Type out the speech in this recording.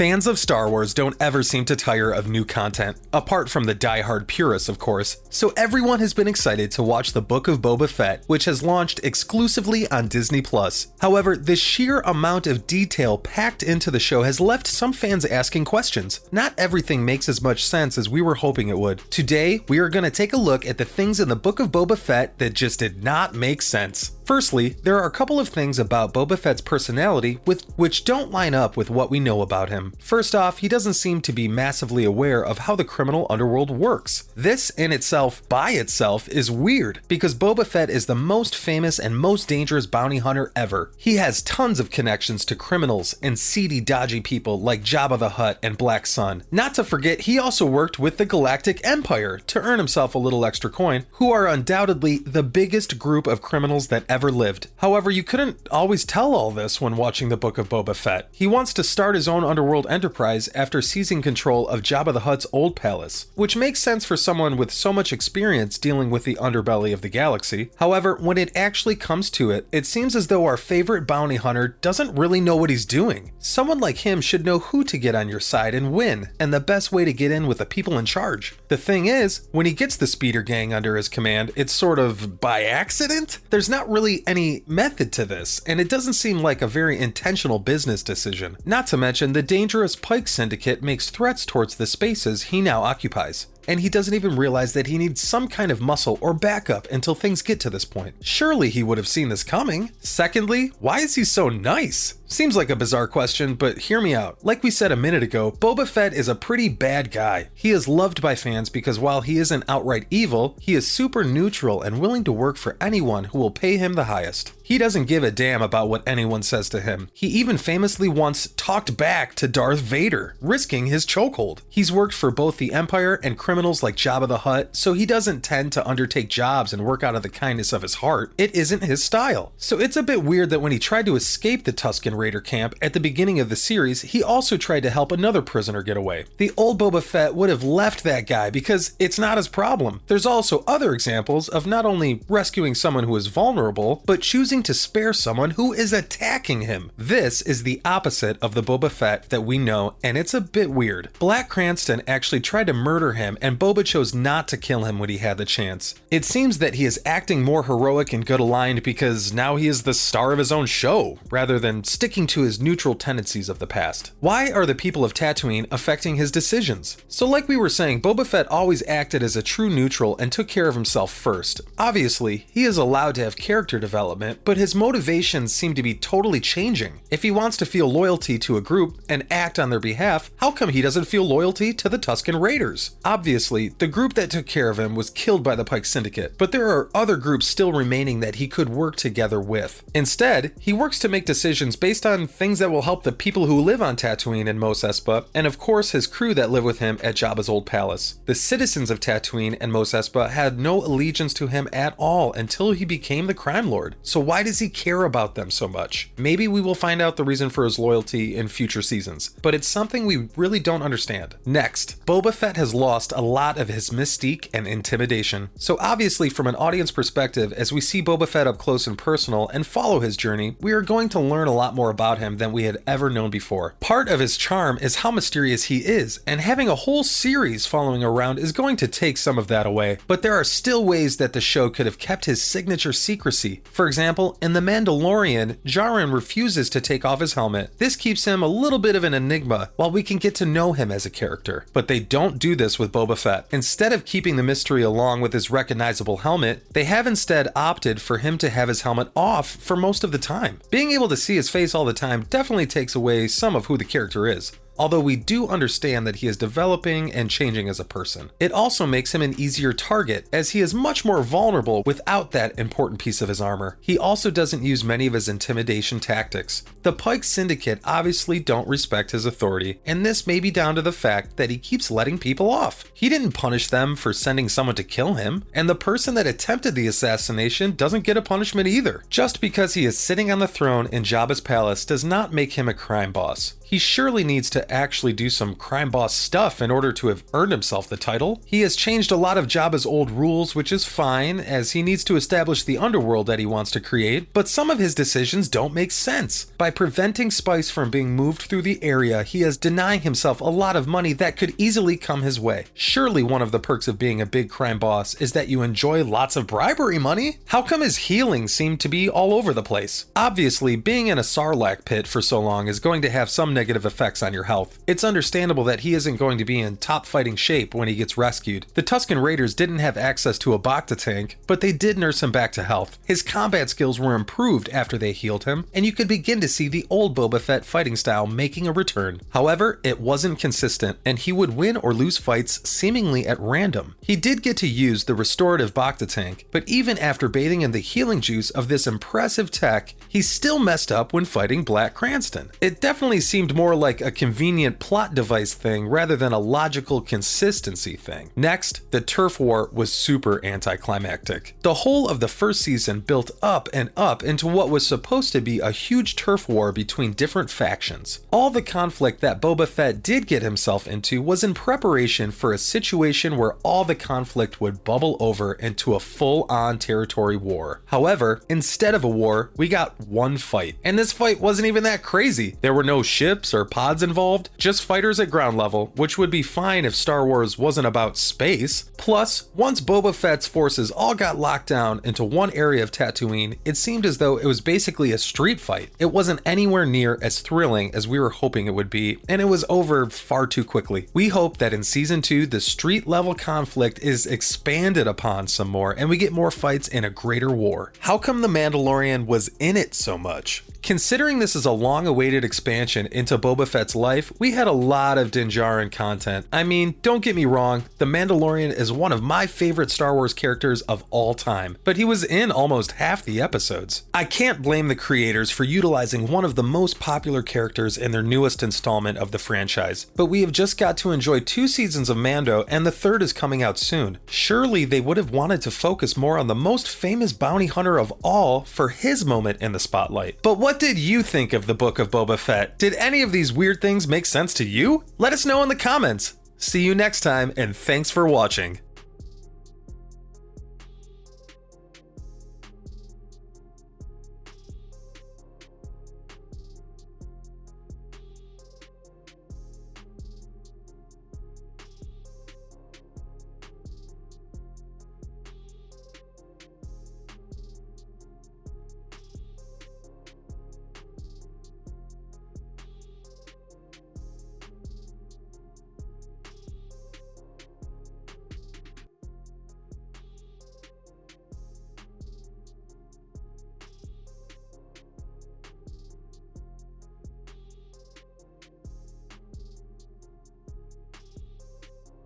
Fans of Star Wars don't ever seem to tire of new content, apart from the die-hard purists, of course, so everyone has been excited to watch the Book of Boba Fett, which has launched exclusively on Disney+. However, the sheer amount of detail packed into the show has left some fans asking questions. Not everything makes as much sense as we were hoping it would. Today, we are going to take a look at the things in the Book of Boba Fett that just did not make sense. Firstly, there are a couple of things about Boba Fett's personality which don't line up with what we know about him. First off, he doesn't seem to be massively aware of how the criminal underworld works. This in itself, by itself, is weird, because Boba Fett is the most famous and most dangerous bounty hunter ever. He has tons of connections to criminals and seedy, dodgy people like Jabba the Hutt and Black Sun. Not to forget, he also worked with the Galactic Empire to earn himself a little extra coin, who are undoubtedly the biggest group of criminals that ever lived. However, you couldn't always tell all this when watching the Book of Boba Fett. He wants to start his own underworld enterprise after seizing control of Jabba the Hutt's old palace, which makes sense for someone with so much experience dealing with the underbelly of the galaxy. However, when it actually comes to it, it seems as though our favorite bounty hunter doesn't really know what he's doing. Someone like him should know who to get on your side and win, and the best way to get in with the people in charge. The thing is, when he gets the speeder gang under his command, it's sort of by accident? There's not really any method to this, and it doesn't seem like a very intentional business decision. Not to mention, the dangerous Pike Syndicate makes threats towards the spaces he now occupies, and he doesn't even realize that he needs some kind of muscle or backup until things get to this point. Surely he would have seen this coming. Secondly, why is he so nice? Seems like a bizarre question, but hear me out. Like we said a minute ago, Boba Fett is a pretty bad guy. He is loved by fans because while he isn't outright evil, he is super neutral and willing to work for anyone who will pay him the highest. He doesn't give a damn about what anyone says to him. He even famously once talked back to Darth Vader, risking his chokehold. He's worked for both the Empire and criminals like Jabba the Hutt, so he doesn't tend to undertake jobs and work out of the kindness of his heart. It isn't his style. So it's a bit weird that when he tried to escape the Tusken Raider camp at the beginning of the series, he also tried to help another prisoner get away. The old Boba Fett would have left that guy because it's not his problem. There's also other examples of not only rescuing someone who is vulnerable, but choosing to spare someone who is attacking him. This is the opposite of the Boba Fett that we know, and it's a bit weird. Black Cranston actually tried to murder him, and Boba chose not to kill him when he had the chance. It seems that he is acting more heroic and good aligned because now he is the star of his own show, rather than sticking to his neutral tendencies of the past. Why are the people of Tatooine affecting his decisions? So like we were saying, Boba Fett always acted as a true neutral and took care of himself first. Obviously, he is allowed to have character development, but his motivations seem to be totally changing. If he wants to feel loyalty to a group and act on their behalf, how come he doesn't feel loyalty to the Tusken Raiders? Obviously, the group that took care of him was killed by the Pike Syndicate, but there are other groups still remaining that he could work together with. Instead, he works to make decisions based on things that will help the people who live on Tatooine and Mos Espa, and of course his crew that live with him at Jabba's old palace. The citizens of Tatooine and Mos Espa had no allegiance to him at all until he became the crime lord. So why does he care about them so much? Maybe we will find out the reason for his loyalty in future seasons, but it's something we really don't understand. Next, Boba Fett has lost a lot of his mystique and intimidation. So obviously from an audience perspective, as we see Boba Fett up close and personal and follow his journey, we are going to learn a lot more about him than we had ever known before. Part of his charm is how mysterious he is, and having a whole series following around is going to take some of that away. But there are still ways that the show could have kept his signature secrecy. For example, in The Mandalorian, Djarin refuses to take off his helmet. This keeps him a little bit of an enigma while we can get to know him as a character. But they don't do this with Boba Fett. Instead of keeping the mystery along with his recognizable helmet, they have instead opted for him to have his helmet off for most of the time. Being able to see his face all the time definitely takes away some of who the character is, although we do understand that he is developing and changing as a person. It also makes him an easier target, as he is much more vulnerable without that important piece of his armor. He also doesn't use many of his intimidation tactics. The Pike Syndicate obviously don't respect his authority, and this may be down to the fact that he keeps letting people off. He didn't punish them for sending someone to kill him, and the person that attempted the assassination doesn't get a punishment either. Just because he is sitting on the throne in Jabba's palace does not make him a crime boss. He surely needs to to actually do some crime boss stuff in order to have earned himself the title. He has changed a lot of Jabba's old rules, which is fine, as he needs to establish the underworld that he wants to create, but some of his decisions don't make sense. By preventing spice from being moved through the area, he is denying himself a lot of money that could easily come his way. Surely one of the perks of being a big crime boss is that you enjoy lots of bribery money? How come his healing seemed to be all over the place? Obviously, being in a Sarlacc pit for so long is going to have some negative effects on your health. It's understandable that he isn't going to be in top fighting shape when he gets rescued. The Tusken Raiders didn't have access to a Bacta tank, but they did nurse him back to health. His combat skills were improved after they healed him, and you could begin to see the old Boba Fett fighting style making a return. However, it wasn't consistent, and he would win or lose fights seemingly at random. He did get to use the restorative Bacta tank, but even after bathing in the healing juice of this impressive tech, he still messed up when fighting Black Cranston. It definitely seemed more like a convenient plot device thing rather than a logical consistency thing. Next, the turf war was super anticlimactic. The whole of the first season built up and up into what was supposed to be a huge turf war between different factions. All the conflict that Boba Fett did get himself into was in preparation for a situation where all the conflict would bubble over into a full-on territory war. However, instead of a war, we got one fight. And this fight wasn't even that crazy. There were no ships or pods involved, just fighters at ground level, which would be fine if Star Wars wasn't about space. Plus, once Boba Fett's forces all got locked down into one area of Tatooine, it seemed as though it was basically a street fight. It wasn't anywhere near as thrilling as we were hoping it would be, and it was over far too quickly. We hope that in Season 2, the street level conflict is expanded upon some more, and we get more fights in a greater war. How come the Mandalorian was in it so much? Considering this is a long-awaited expansion into Boba Fett's life, we had a lot of Din Djarin content. I mean, don't get me wrong, the Mandalorian is one of my favorite Star Wars characters of all time, but he was in almost half the episodes. I can't blame the creators for utilizing one of the most popular characters in their newest installment of the franchise, but we have just got to enjoy 2 seasons of Mando and the third is coming out soon. Surely they would have wanted to focus more on the most famous bounty hunter of all for his moment in the spotlight. But what did you think of the Book of Boba Fett? Did any of these weird things make sense to you? Let us know in the comments. See you next time, and thanks for watching.